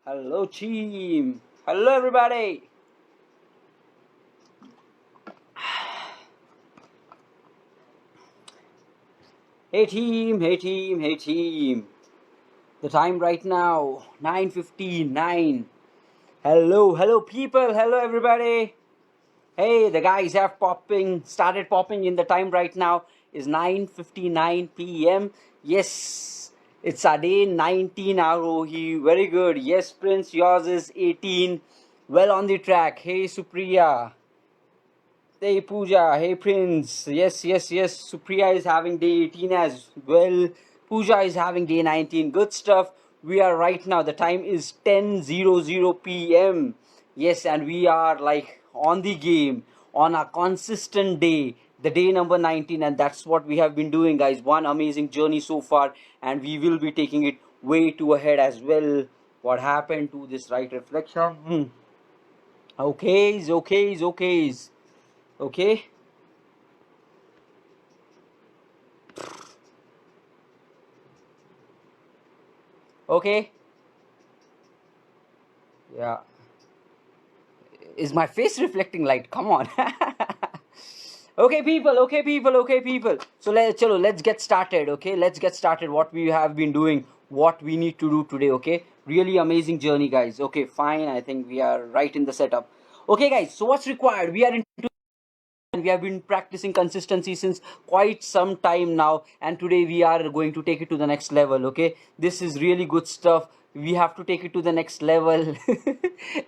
Hello, team. Hello, everybody. Hey, team. Hey, team. Hey, team. The time right now 9:59. Hello, people. Hello, everybody. Hey, the guys have started popping in. The time right now is 9:59 p.m. Yes, it's a day 19 Arohi. Very good. Yes, Prince, yours is 18. Well on the track. Hey, Supriya. Hey Pooja, hey Prince. Yes. Supriya is having day 18 as well. Pooja is having day 19. Good stuff. We are right now. The time is 10:00 p.m. Yes, and we are like on the game on a consistent day. The day number 19, and that's what we have been doing, guys. One amazing journey so far, and we will be taking it way too ahead as well. What happened to this right reflection? Okay. Okay. Okay. Yeah. Is my face reflecting light? Come on. Okay, people. So let's get started. Okay, let's get started. What we have been doing, what we need to do today. Okay, really amazing journey, guys. Okay, fine. I think we are right in the setup. Okay, guys. So what's required? We are into and we have been practicing consistency since quite some time now, and today we are going to take it to the next level. Okay, this is really good stuff. We have to take it to the next level.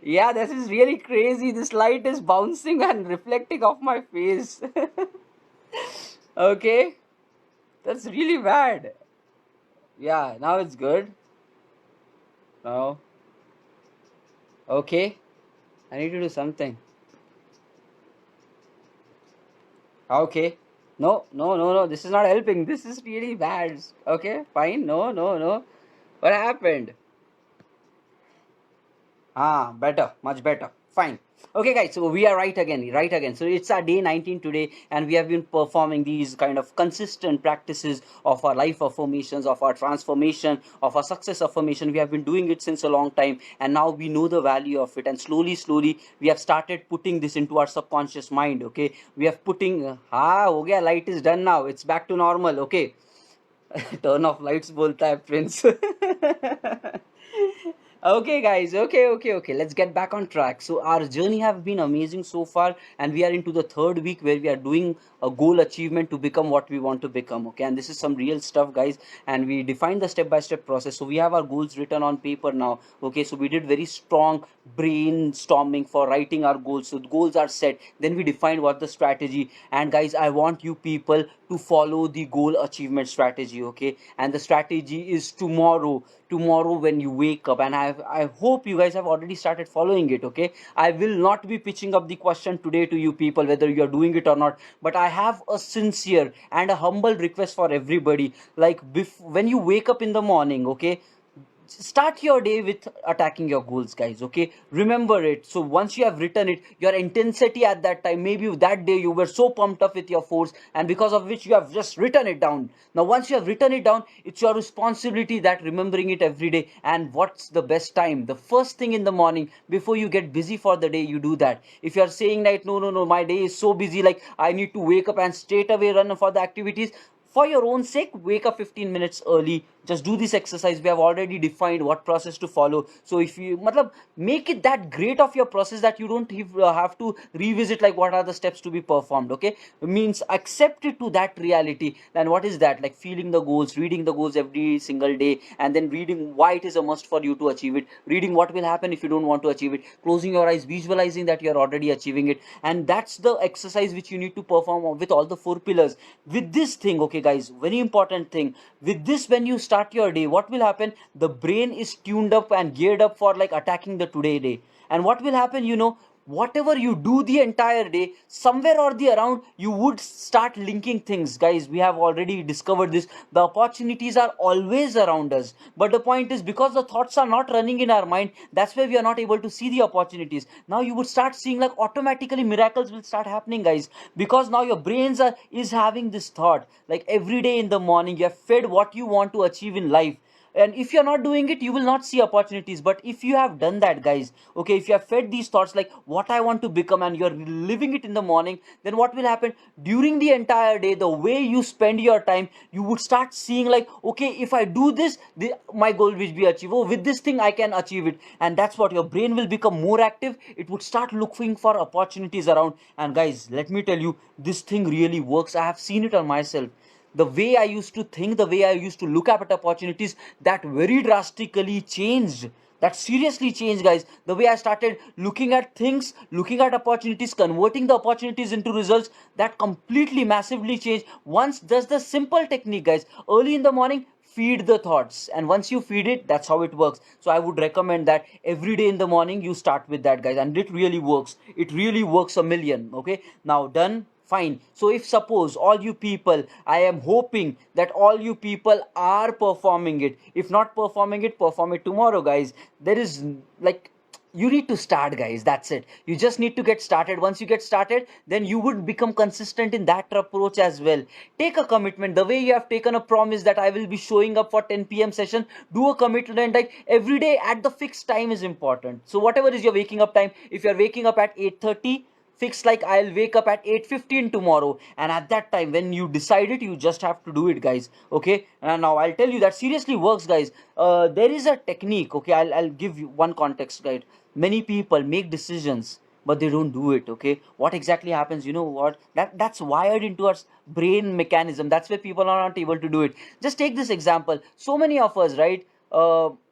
Yeah, this is really crazy. This light is bouncing and reflecting off my face. Okay, that's really bad. Yeah, now it's good. Now, okay, I need to do something. Okay. No. This is not helping. This is really bad. Okay, fine. No. What happened? Better. Much better. Fine. Okay, guys. So we are right again. So it's our day 19 today, and we have been performing these kind of consistent practices of our life affirmations, of our transformation, of our success affirmation. We have been doing it since a long time, and now we know the value of it. And slowly, we have started putting this into our subconscious mind. Okay, we have putting. हो गया. Light is done now. It's back to normal. Okay. Turn off lights बोलता है Prince. Okay, guys. Okay. Let's get back on track. So our journey have been amazing so far, and we are into the third week where we are doing a goal achievement to become what we want to become. Okay, and this is some real stuff, guys. And we defined the step-by-step process. So we have our goals written on paper now. Okay, so we did very strong brainstorming for writing our goals. So the goals are set. Then we defined what the strategy. And guys, I want you people to follow the goal achievement strategy. Okay, and the strategy is tomorrow when you wake up, and I hope you guys have already started following it. Okay, I will not be pitching up the question today to you people whether you are doing it or not, but I have a sincere and a humble request for everybody. Like, when you wake up in the morning, okay, start your day with attacking your goals, guys. Okay, remember it. So once you have written it, your intensity at that time, maybe that day you were so pumped up with your force, and because of which you have just written it down. Now once you have written it down, it's your responsibility that remembering it every day. And what's the best time? The first thing in the morning before you get busy for the day, you do that. If you are saying that no, my day is so busy, like I need to wake up and straight away run for the activities, for your own sake, wake up 15 minutes early. Just do this exercise. We have already defined what process to follow. So if you make it that great of your process that you don't have to revisit like what are the steps to be performed. Okay, means accept it to that reality. Then what is that? Like feeling the goals, reading the goals every single day, and then reading why it is a must for you to achieve it, reading what will happen if you don't want to achieve it, closing your eyes, visualizing that you're already achieving it. And that's the exercise which you need to perform with all the four pillars. With this thing, okay guys, very important thing, with this, when you start your day, what will happen? The brain is tuned up and geared up for like attacking the today day. And what will happen, whatever you do the entire day, somewhere or the around, you would start linking things. Guys, we have already discovered this. The opportunities are always around us, but the point is, because the thoughts are not running in our mind, that's why we are not able to see the opportunities. Now you would start seeing like automatically miracles will start happening, guys, because now your brains is having this thought. Like every day in the morning, you have fed what you want to achieve in life. and if you're not doing it, you will not see opportunities. But if you have done that, guys, okay, if you have fed these thoughts like what I want to become, and you're living it in the morning, then what will happen during the entire day, the way you spend your time, you would start seeing like, okay, if I do this, my goal will be achieved. Oh, with this thing I can achieve it. And that's what your brain will become more active. It would start looking for opportunities around. And guys, let me tell you, this thing really works. I have seen it on myself. The way I used to think, the way I used to look at opportunities, that very drastically changed. That seriously changed, guys. The way I started looking at things, looking at opportunities, converting the opportunities into results, that completely massively changed. Once, just the simple technique, guys, early in the morning, feed the thoughts, and once you feed it, that's how it works. So I would recommend that every day in the morning you start with that, guys, and it really works. It really works a million. Okay, now done, fine. So if suppose all you people, I am hoping that all you people are performing it. If not performing it, perform it tomorrow, guys. There is like, you need to start, guys. That's it. You just need to get started. Once you get started, then you would become consistent in that approach as well. Take a commitment. The way you have taken a promise that I will be showing up for 10 p.m session, do a commitment like every day at the fixed time is important. So whatever is your waking up time, if you're waking up at 8:30, fix like I'll wake up at 8:15 tomorrow, and at that time when you decide it, you just have to do it, guys. Okay, and now I'll tell you that seriously works, guys. There is a technique. Okay, I'll give you one context, guide. Many people make decisions but they don't do it. Okay, what exactly happens, you know what, that's wired into our brain mechanism. That's why people are not able to do it. Just take this example. So many of us, right,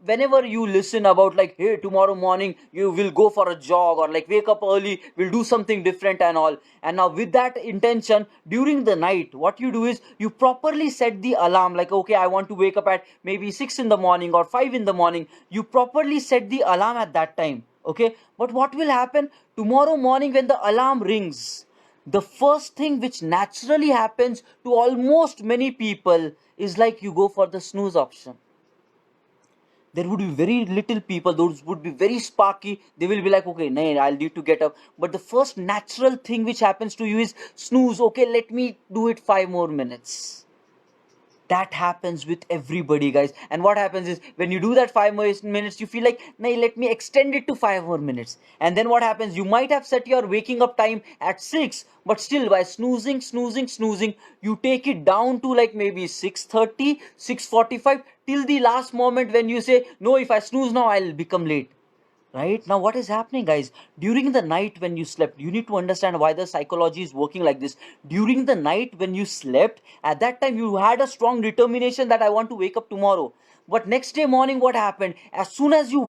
whenever you listen about like, hey, tomorrow morning you will go for a jog, or like wake up early, we'll do something different and all, and now with that intention, during the night what you do is you properly set the alarm like, okay, I want to wake up at maybe 6 in the morning or 5 in the morning. You properly set the alarm at that time. Okay, but what will happen tomorrow morning when the alarm rings? The first thing which naturally happens to almost many people is like you go for the snooze option. There would be very little people, those would be very sparky, they will be like, okay, nah, I'll need to get up. But the first natural thing which happens to you is snooze. Okay, let me do it 5 more minutes. That happens with everybody, guys. And what happens is when you do that 5 more minutes, you feel like, nah, let me extend it to 5 more minutes. And then what happens, you might have set your waking up time at 6, but still by snoozing, you take it down to like maybe 6:30, 6:45, till the last moment when you say, no, if I snooze now, I'll become late. Right now, what is happening, guys? During the night when you slept, you need to understand why the psychology is working like this. During the night when you slept, at that time you had a strong determination that I want to wake up tomorrow. But next day morning, what happened? As soon as you,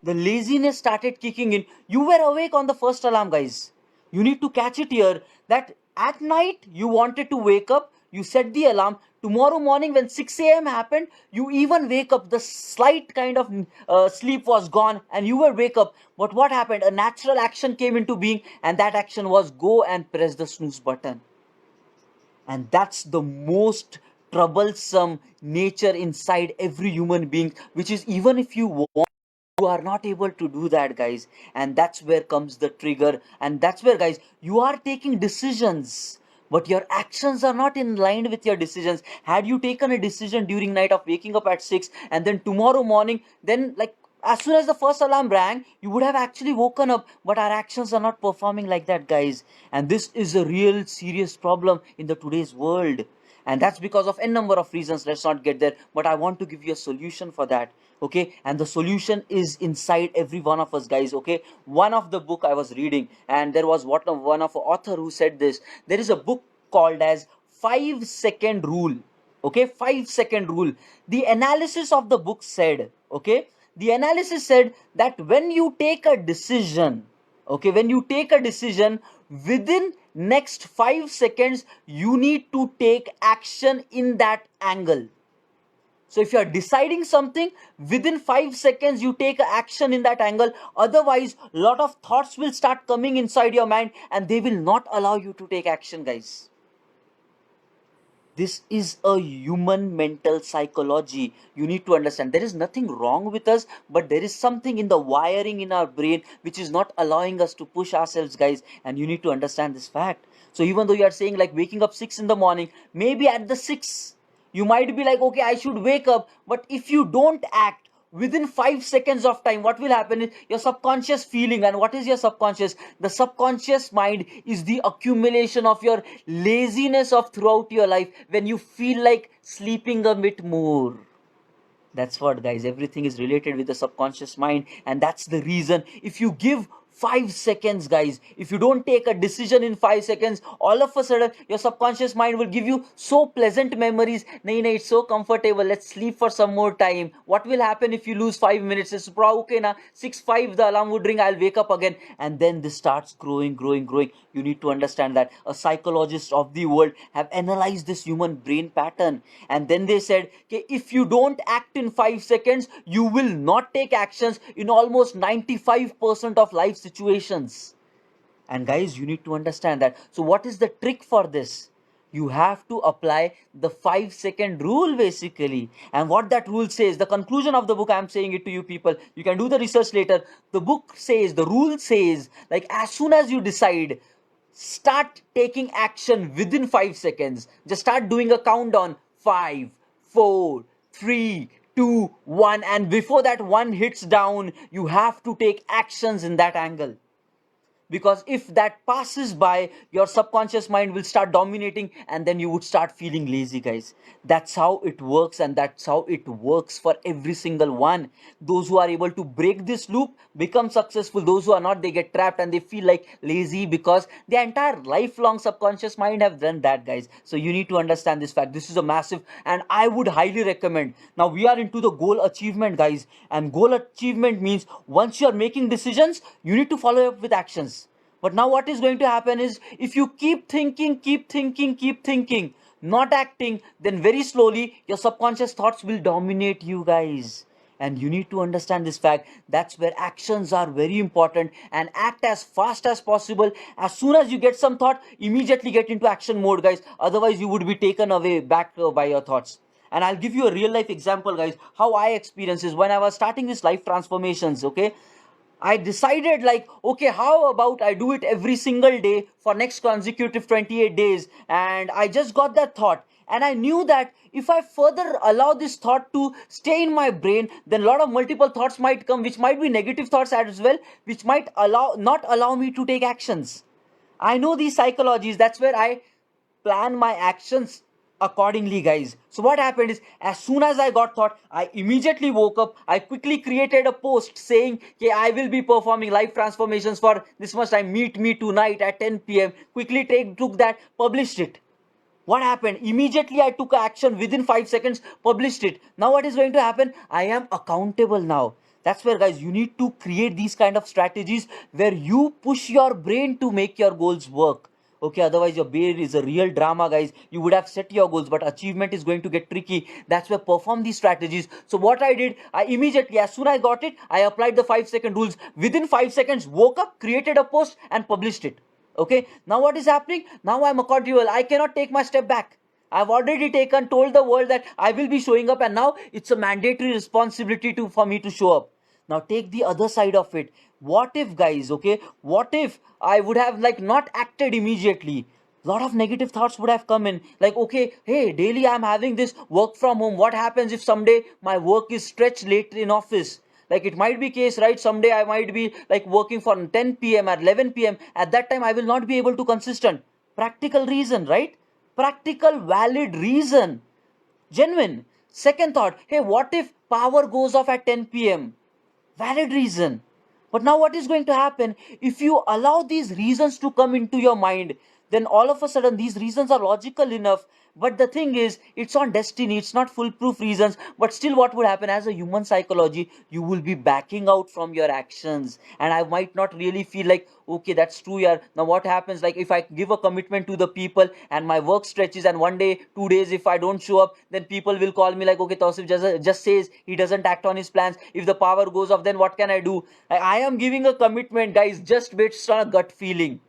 the laziness started kicking in. You were awake on the first alarm, guys. You need to catch it here that at night you wanted to wake up, you set the alarm. Tomorrow morning, when 6 a.m. happened, you even wake up. The slight kind of sleep was gone and you were wake up. But what happened? A natural action came into being, and that action was go and press the snooze button. And that's the most troublesome nature inside every human being, which is, even if you want, you are not able to do that, guys. And that's where comes the trigger, and that's where, guys, you are taking decisions but your actions are not in line with your decisions. Had you taken a decision during night of waking up at 6, and then tomorrow morning, then like as soon as the first alarm rang, you would have actually woken up, but our actions are not performing like that, guys. And this is a real serious problem in the today's world. And that's because of n number of reasons. Let's not get there, but I want to give you a solution for that. Okay, and the solution is inside every one of us, guys. Okay, one of the book I was reading, and there was one of author who said this. There is a book called as 5 second rule. Okay, 5 second rule. The analysis of the book said, okay, the analysis said that when you take a decision, okay, when you take a decision, within next 5 seconds you need to take action in that angle. So if you are deciding something, within 5 seconds you take action in that angle. Otherwise, lot of thoughts will start coming inside your mind and they will not allow you to take action, guys. This is a human mental psychology. You need to understand there is nothing wrong with us, but there is something in the wiring in our brain which is not allowing us to push ourselves, guys. And you need to understand this fact. So even though you are saying like waking up 6 in the morning, maybe at the 6 You might be like, okay, I should wake up, but if you don't act within 5 seconds of time, what will happen is your subconscious feeling. And what is your subconscious? The subconscious mind is the accumulation of your laziness of throughout your life, when you feel like sleeping a bit more. That's what, guys, everything is related with the subconscious mind. And that's the reason, if you give 5 seconds, guys, if you don't take a decision in 5 seconds, all of a sudden your subconscious mind will give you so pleasant memories. Nahi, nahi, it's so comfortable, let's sleep for some more time. What will happen if you lose 5 minutes? It's okay na, 6:05 the alarm would ring, I'll wake up again. And then this starts growing. You need to understand that a psychologist of the world have analyzed this human brain pattern, and then they said, okay, if you don't act in 5 seconds, you will not take actions in almost 95% of life situations. And guys, you need to understand that. So what is the trick for this? You have to apply the 5-second rule, basically. And what that rule says, the conclusion of the book, I'm saying it to you people, you can do the research later. The book says, the rule says, like, as soon as you decide, start taking action within 5 seconds. Just start doing a countdown. 5, 4, 3, 2, 1. And before that one hits down, you have to take actions in that angle. Because if that passes by, your subconscious mind will start dominating, and then you would start feeling lazy, guys. That's how it works, and that's how it works for every single one. Those who are able to break this loop become successful. Those who are not, they get trapped and they feel like lazy, because their entire lifelong subconscious mind have done that, guys. So you need to understand this fact. This is a massive, and I would highly recommend. Now we are into the goal achievement, guys, and goal achievement means once you are making decisions, you need to follow up with actions. But now what is going to happen is, if you keep thinking, not acting, then very slowly your subconscious thoughts will dominate you, guys. And you need to understand this fact. That's where actions are very important, and act as fast as possible. As soon as you get some thought, immediately get into action mode, guys. Otherwise, you would be taken away back by your thoughts. And I'll give you a real life example, guys, how I experienced this when I was starting this life transformations, okay? I decided, like, okay, how about I do it every single day for next consecutive 28 days. And I just got that thought. And I knew that if I further allow this thought to stay in my brain, then a lot of multiple thoughts might come, which might be negative thoughts as well, which might not allow me to take actions. I know these psychologies. That's where I plan my actions accordingly, guys. So what happened is, as soon as I got thought, I immediately woke up. I quickly created a post saying, okay, I will be performing life transformations for this much time. Meet me tonight at 10 p.m. Quickly took that, published it. What happened? Immediately I took action within 5 seconds, published it. Now what is going to happen? I am accountable now. That's where, guys, you need to create these kind of strategies where you push your brain to make your goals work. Okay, otherwise your brain is a real drama, guys. You would have set your goals, but achievement is going to get tricky. That's where perform these strategies. So what I did, I immediately, as soon as I got it, I applied the 5-second rules. Within 5 seconds, woke up, created a post, and published it. Okay, now what is happening? Now I'm accountable. I cannot take my step back. I've already told the world that I will be showing up, and now it's a mandatory responsibility for me to show up. Now take the other side of it. What if, guys, okay, what if I would have, like, not acted immediately? Lot of negative thoughts would have come in, like, okay, hey, daily I'm having this work from home. What happens if someday my work is stretched late in office? Like, it might be case, right? Someday I might be like working for 10 p.m. or 11 p.m. At that time I will not be able to consistent. Practical reason, right? Practical valid reason, genuine. Second thought, hey, what if power goes off at 10 p.m.? Valid reason. But now what is going to happen if you allow these reasons to come into your mind? Then all of a sudden these reasons are logical enough. But the thing is, it's on destiny, it's not foolproof reasons. But still, what would happen as a human psychology? You will be backing out from your actions. And I might not really feel like, okay, that's true, yeah. Now what happens, like, if I give a commitment to the people and my work stretches, and one day, 2 days, if I don't show up, then people will call me like, okay, Tausif just says he doesn't act on his plans. If the power goes off, then what can I do? I am giving a commitment, guys, just based on a gut feeling.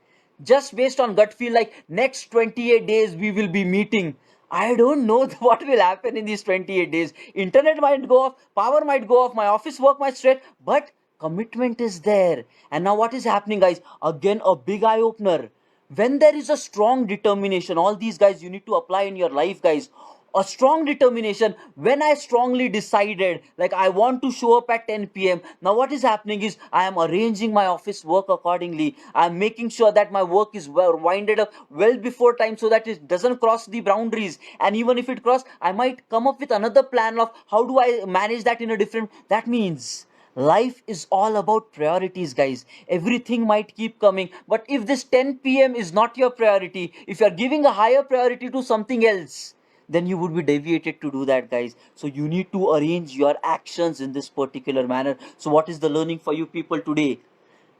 Just based on gut feel, like, next 28 days we will be meeting. I don't know what will happen in these 28 days. Internet might go off, power might go off, my office work might stretch, but commitment is there. And now what is happening, guys? Again, a big eye opener. When there is a strong determination, all these, guys, you need to apply in your life, guys. A strong determination. When I strongly decided like I want to show up at 10 p.m, now what is happening is I am arranging my office work accordingly. I'm making sure that my work is well winded up well before time so that it doesn't cross the boundaries, and even if it cross, I might come up with another plan of how do I manage that in a different. That means life is all about priorities, guys. Everything might keep coming, but if this 10 p.m is not your priority, if you're giving a higher priority to something else, then you would be deviated to do that, guys. So you need to arrange your actions in this particular manner. So what is the learning for you people today?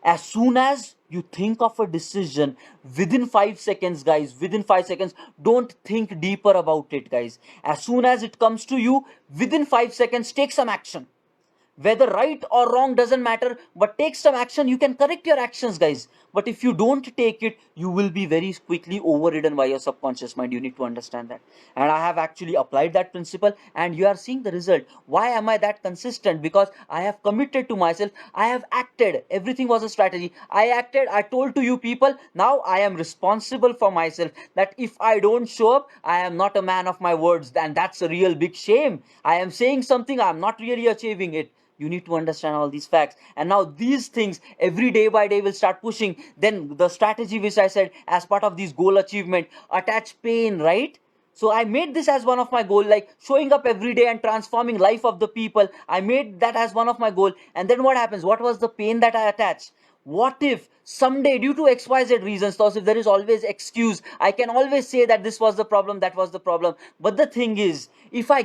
As soon as you think of a decision, within 5 seconds, guys, within 5 seconds, don't think deeper about it, guys. As soon as it comes to you, within 5 seconds, take some action. Whether right or wrong doesn't matter, but take some action. You can correct your actions, guys, but if you don't take it, you will be very quickly overridden by your subconscious mind. You need to understand that, and I have actually applied that principle, and you are seeing the result. Why am I that consistent? Because I have committed to myself. I have acted. Everything was a strategy. I acted. I told to you people, now I am responsible for myself, that if I don't show up, I am not a man of my words, and that's a real big shame. I am saying something, I am not really achieving it. You need to understand all these facts, and now these things every day by day will start pushing. Then the strategy which I said as part of this goal achievement, attach pain, right? So I made this as one of my goal, like showing up every day and transforming life of the people. I made that as one of my goal, and then what happens? What was the pain that I attached? What if someday, due to xyz reasons, thus if there is always excuse, I can always say that this was the problem, that was the problem. But the thing is, if I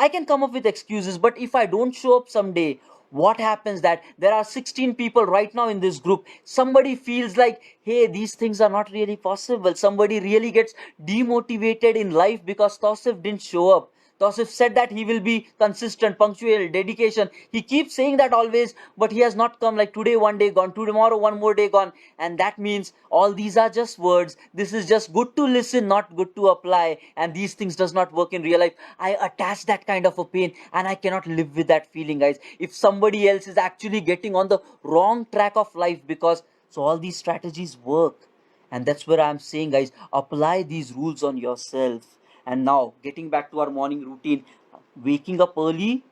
can come up with excuses, but if I don't show up someday, what happens that there are 16 people right now in this group, somebody feels like, hey, these things are not really possible. Somebody really gets demotivated in life because Tausif didn't show up. Tausif said that he will be consistent, punctual, dedication. He keeps saying that always, but he has not come. Like today, one day gone, tomorrow, one more day gone. And that means all these are just words. This is just good to listen, not good to apply. And these things does not work in real life. I attach that kind of a pain, and I cannot live with that feeling, guys. If somebody else is actually getting on the wrong track of life, because so all these strategies work. And that's where I'm saying, guys, apply these rules on yourself. And now, getting back to our morning routine, waking up early,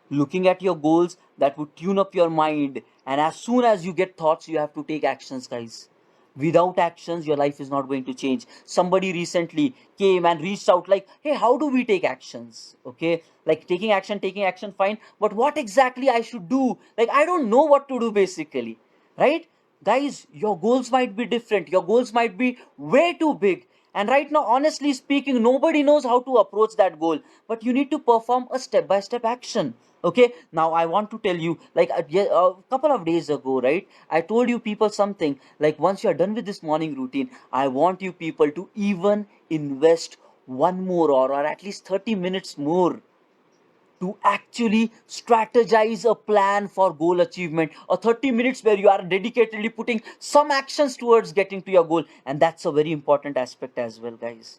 looking at your goals, that would tune up your mind. And as soon as you get thoughts, you have to take actions, guys. Without actions, your life is not going to change. Somebody recently came and reached out, like, hey, how do we take actions? Okay, like taking action, fine. But what exactly I should do? Like, I don't know what to do, basically, right? Guys, your goals might be different. Your goals might be way too big. And right now, honestly speaking, nobody knows how to approach that goal. But you need to perform a step by step action. Okay, now I want to tell you, like a couple of days ago, right? I told you people something like, once you're done with this morning routine, I want you people to even invest one more, or at least 30 minutes more to actually strategize a plan for goal achievement, or 30 minutes where you are dedicatedly putting some actions towards getting to your goal. And that's a very important aspect as well, guys.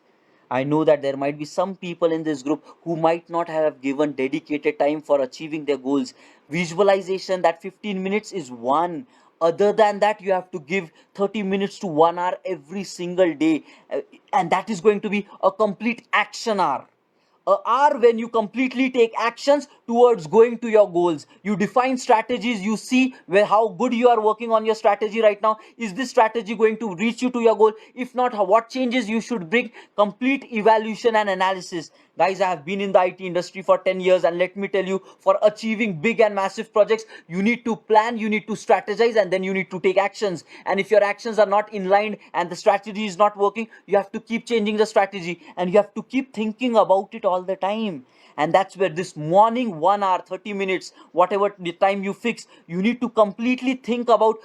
I know that there might be some people in this group who might not have given dedicated time for achieving their goals. Visualization, that 15 minutes is one. Other than that, you have to give 30 minutes to 1 hour every single day. And that is going to be a complete action hour. Are when you completely take actions towards going to your goals. You define strategies, you see where how good you are working on your strategy right now. Is this strategy going to reach you to your goal? If not, what changes you should bring? Complete evaluation and analysis. Guys, I have been in the IT industry for 10 years, and let me tell you, for achieving big and massive projects, you need to plan, you need to strategize, and then you need to take actions. And if your actions are not in line and the strategy is not working, you have to keep changing the strategy, and you have to keep thinking about it all the time. And that's where this morning 1 hour, 30 minutes, whatever the time you fix, you need to completely think about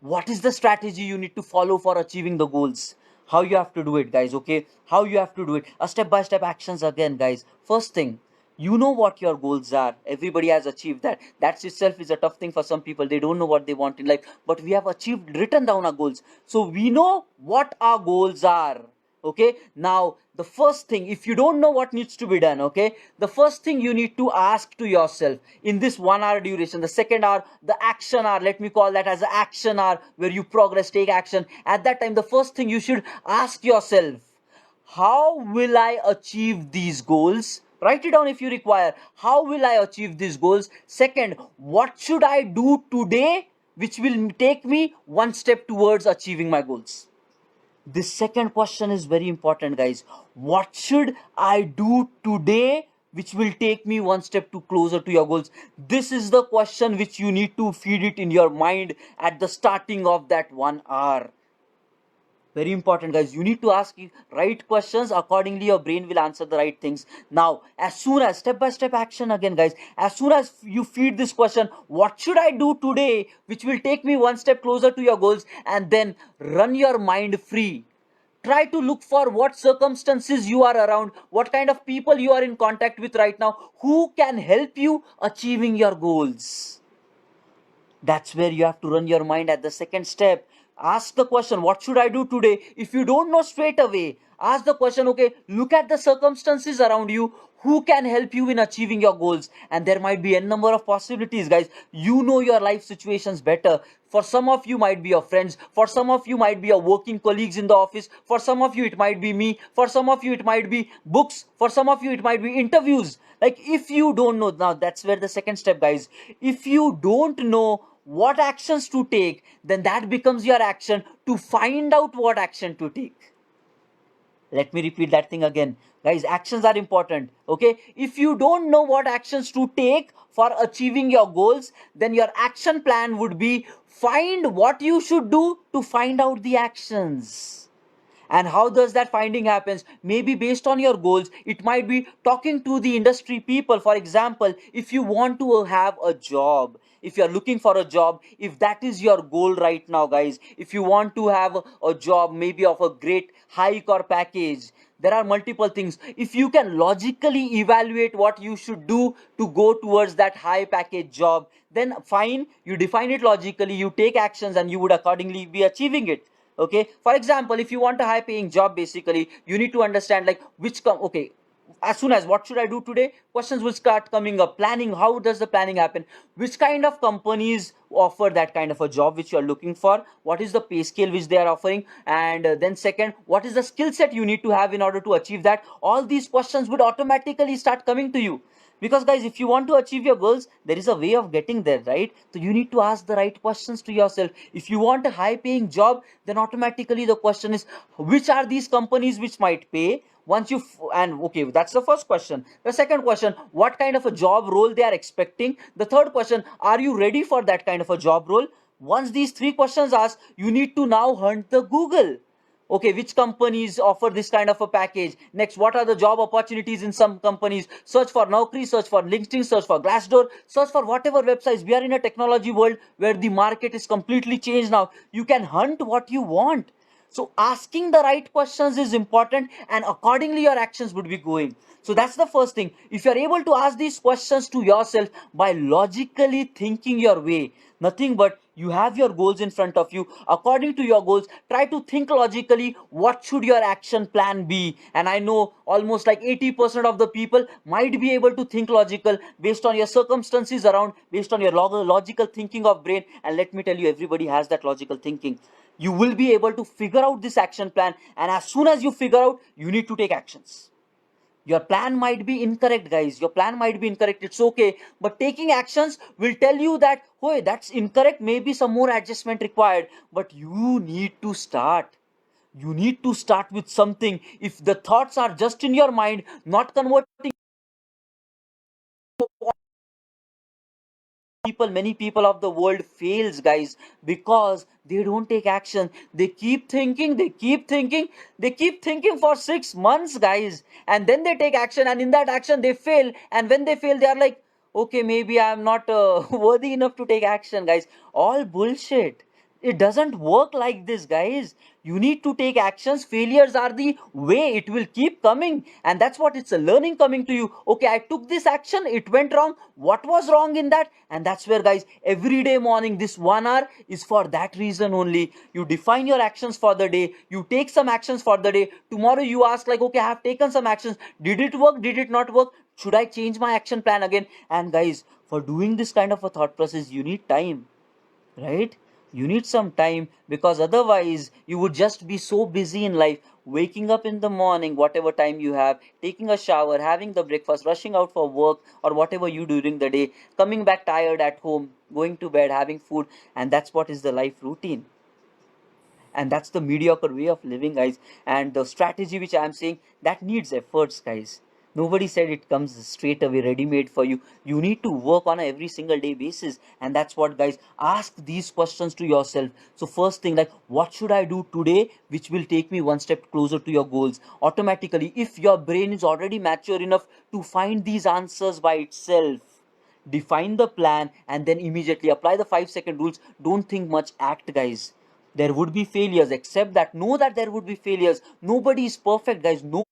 what is the strategy you need to follow for achieving the goals. How you have to do it, guys. Okay, how you have to do it, a step by step actions. Again, guys, first thing, you know what your goals are. Everybody has achieved that. That itself is a tough thing for some people. They don't know what they want in life, but we have achieved, written down our goals, so we know what our goals are. Okay, now the first thing, if you don't know what needs to be done, okay, the first thing you need to ask to yourself in this 1 hour duration, the second hour, the action hour, let me call that as the action hour, where you progress, take action. At that time, the first thing you should ask yourself, how will I achieve these goals? Write it down if you require. How will I achieve these goals? Second, what should I do today which will take me one step towards achieving my goals? This second question is very important, guys. What should I do today which will take me one step to closer to your goals? This is the question which you need to feed it in your mind at the starting of that 1 hour. Very important, guys. You need to ask right questions. Accordingly, your brain will answer the right things. Now, as soon as step by step action again, guys, as soon as you feed this question, what should I do today, which will take me one step closer to your goals, and then run your mind free. Try to look for what circumstances you are around, what kind of people you are in contact with right now, who can help you achieving your goals. That's where you have to run your mind at the second step. Ask the question, what should I do today? If you don't know straight away, ask the question, okay, look at the circumstances around you. Who can help you in achieving your goals? And there might be a number of possibilities, guys. You know your life situations better. For some of you might be your friends. For some of you might be your working colleagues in the office. For some of you it might be me. For some of you it might be books. For some of you it might be interviews. Like if you don't know, now that's where the second step, guys. If you don't know what actions to take, then that becomes your action to find out what action to take. Let me repeat that thing again. Guys, actions are important. Okay? If you don't know what actions to take for achieving your goals, then your action plan would be find what you should do to find out the actions. And how does that finding happens? Maybe based on your goals, it might be talking to the industry people. For example, if you want to have a job, if you're looking for a job, if that is your goal right now, guys, if you want to have a job maybe of a great hike or package, there are multiple things. If you can logically evaluate what you should do to go towards that high package job, then fine, you define it logically, you take actions, and you would accordingly be achieving it. Okay, for example, if you want a high paying job, basically you need to understand like okay, as soon as what should I do today, questions will start coming up. Planning, how does the planning happen? Which kind of companies offer that kind of a job which you are looking for? What is the pay scale which they are offering? And then second, what is the skill set you need to have in order to achieve that? All these questions would automatically start coming to you. Because guys, if you want to achieve your goals, there is a way of getting there, right? So you need to ask the right questions to yourself. If you want a high paying job, then automatically the question is, which are these companies which might pay? Once you and okay, that's the first question. The second question, what kind of a job role they are expecting? The third question, are you ready for that kind of a job role? Once these three questions asked, you need to now hunt the Google. Okay, which companies offer this kind of a package? Next, what are the job opportunities in some companies? Search for Naukri, search for LinkedIn, search for Glassdoor, search for whatever websites. We are in a technology world where the market is completely changed now. You can hunt what you want. So asking the right questions is important, and accordingly your actions would be going. So that's the first thing. If you're able to ask these questions to yourself by logically thinking your way, nothing but you have your goals in front of you. According to your goals, try to think logically what should your action plan be. And I know almost like 80% of the people might be able to think logical based on your circumstances around, based on your logical thinking of brain. And let me tell you, everybody has that logical thinking. You will be able to figure out this action plan, and as soon as you figure out, you need to take actions. Your plan might be incorrect, guys. Your plan might be incorrect. It's okay. But taking actions will tell you that, oh, that's incorrect. Maybe some more adjustment required. But you need to start. You need to start with something. If the thoughts are just in your mind, not converting people, many people of the world fails, guys, because they don't take action. They keep thinking, they keep thinking for 6 months, guys, and then they take action, and in that action they fail, and when they fail they are like, okay, maybe I'm not worthy enough to take action. Guys, all bullshit. It doesn't work like this, guys. You need to take actions. Failures are the way. It will keep coming, and that's what it's a learning coming to you. Okay, I took this action, it went wrong. What was wrong in that? And that's where, guys, every day morning, this 1 hour is for that reason only. You define your actions for the day, you take some actions for the day. Tomorrow you ask like, okay, I have taken some actions, did it work, did it not work, should I change my action plan again? And guys, for doing this kind of a thought process, you need time, right? You need some time, because otherwise you would just be so busy in life, waking up in the morning, whatever time you have, taking a shower, having the breakfast, rushing out for work or whatever you do during the day, coming back tired at home, going to bed, having food, and that's what is the life routine. And that's the mediocre way of living, guys. And the strategy which I'm saying, that needs efforts, guys. Nobody said it comes straight away ready made for you. You need to work on a every single day basis, and that's what, guys, ask these questions to yourself. So first thing, like, what should I do today which will take me one step closer to your goals? Automatically, if your brain is already mature enough to find these answers by itself, define the plan and then immediately apply the 5-second rules. Don't think much, act, guys. There would be failures, accept that, know that there would be failures. Nobody is perfect, guys. No,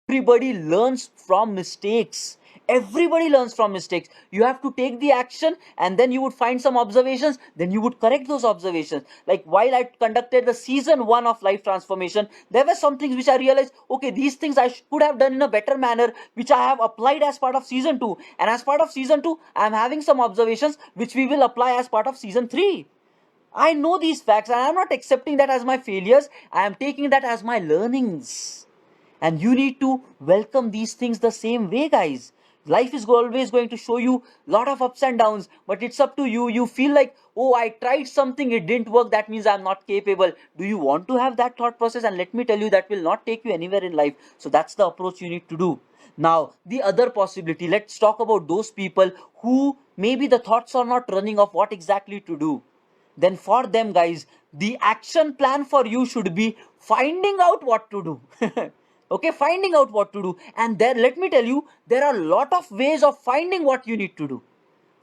everybody learns from mistakes. Everybody learns from mistakes. You have to take the action, and then you would find some observations, then you would correct those observations. Like, while I conducted the season 1 of life transformation, there were some things which I realized, okay, these things I could have done in a better manner, which I have applied as part of season 2. And as part of season 2, I am having some observations which we will apply as part of season 3. I know these facts, and I am not accepting that as my failures. I am taking that as my learnings. And you need to welcome these things the same way, guys. Life is always going to show you a lot of ups and downs, but it's up to you. You feel like, oh, I tried something, it didn't work, that means I'm not capable. Do you want to have that thought process? And let me tell you, that will not take you anywhere in life. So that's the approach you need to do. Now, the other possibility, let's talk about those people who maybe the thoughts are not running of what exactly to do. Then for them, guys, the action plan for you should be finding out what to do. Okay, finding out what to do. And there, let me tell you, there are a lot of ways of finding what you need to do.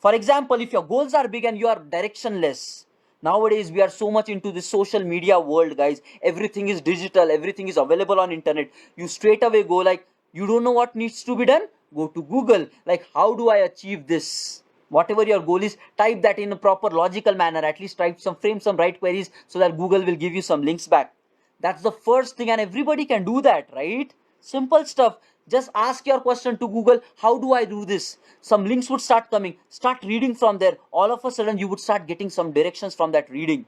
For example, if your goals are big and you are directionless, nowadays we are so much into the social media world, guys. Everything is digital, everything is available on internet. You straight away go like, you don't know what needs to be done, go to Google, like, how do I achieve this? Whatever your goal is, type that in a proper logical manner. At least type some, frame some right queries, so that Google will give you some links back. That's the first thing, and everybody can do that, right? Simple stuff. Just ask your question to Google, how do I do this? Some links would start coming. Start reading from there. All of a sudden, you would start getting some directions from that reading.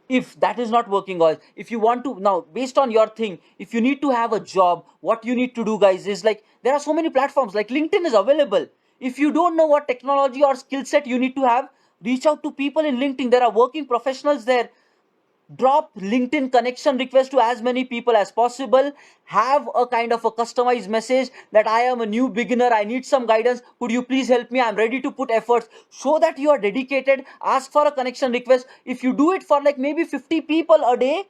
If that is not working, guys, if you want to, now based on your thing, if you need to have a job, what you need to do, guys, is like, there are so many platforms, like LinkedIn is available. If you don't know what technology or skill set you need to have, reach out to people in LinkedIn. There are working professionals there. Drop LinkedIn connection request to as many people as possible. Have a kind of a customized message that I am a new beginner, I need some guidance, could you please help me, I'm ready to put efforts. Show that you are dedicated. Ask for a connection request. If you do it for like maybe 50 people a day,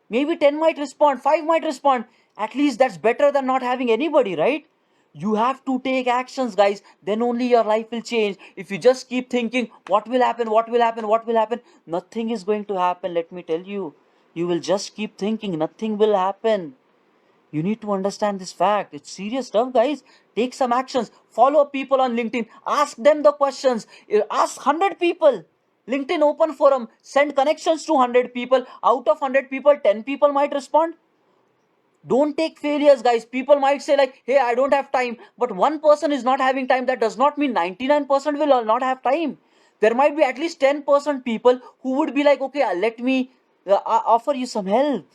maybe 10 might respond, 5 might respond. At least that's better than not having anybody, right? You have to take actions, guys. Then only your life will change. If you just keep thinking, what will happen, what will happen, what will happen, nothing is going to happen. Let me tell you. You will just keep thinking, nothing will happen. You need to understand this fact. It's serious stuff, guys. Take some actions. Follow people on LinkedIn. Ask them the questions. Ask 100 people. LinkedIn open forum. Send connections to 100 people. Out of 100 people, 10 people might respond. Don't take failures, guys. People might say like, hey, I don't have time, but one person is not having time, that does not mean 99% will not have time. There might be at least 10% people who would be like, okay, let me offer you some help.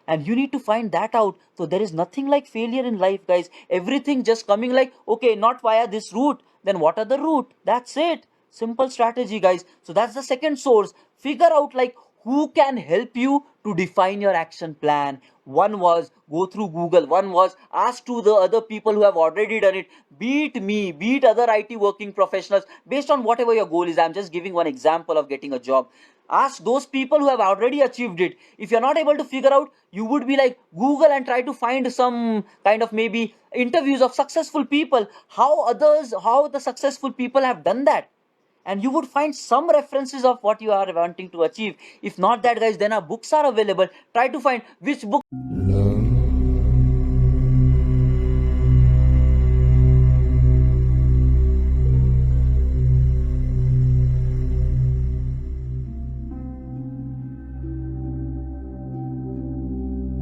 And you need to find that out. So there is nothing like failure in life, guys. Everything just coming like, okay, not via this route, then what other route? That's it. Simple strategy, guys. So that's the second source. Figure out like who can help you to define your action plan. One was go through Google, one was ask to the other people who have already done it. Beat me, beat other IT working professionals based on whatever your goal is. I'm just giving one example of getting a job. Ask those people who have already achieved it. If you're not able to figure out, you would be like Google and try to find some kind of maybe interviews of successful people, how the successful people have done that, and you would find some references of what you are wanting to achieve. If not that, guys, then our books are available. Try to find which book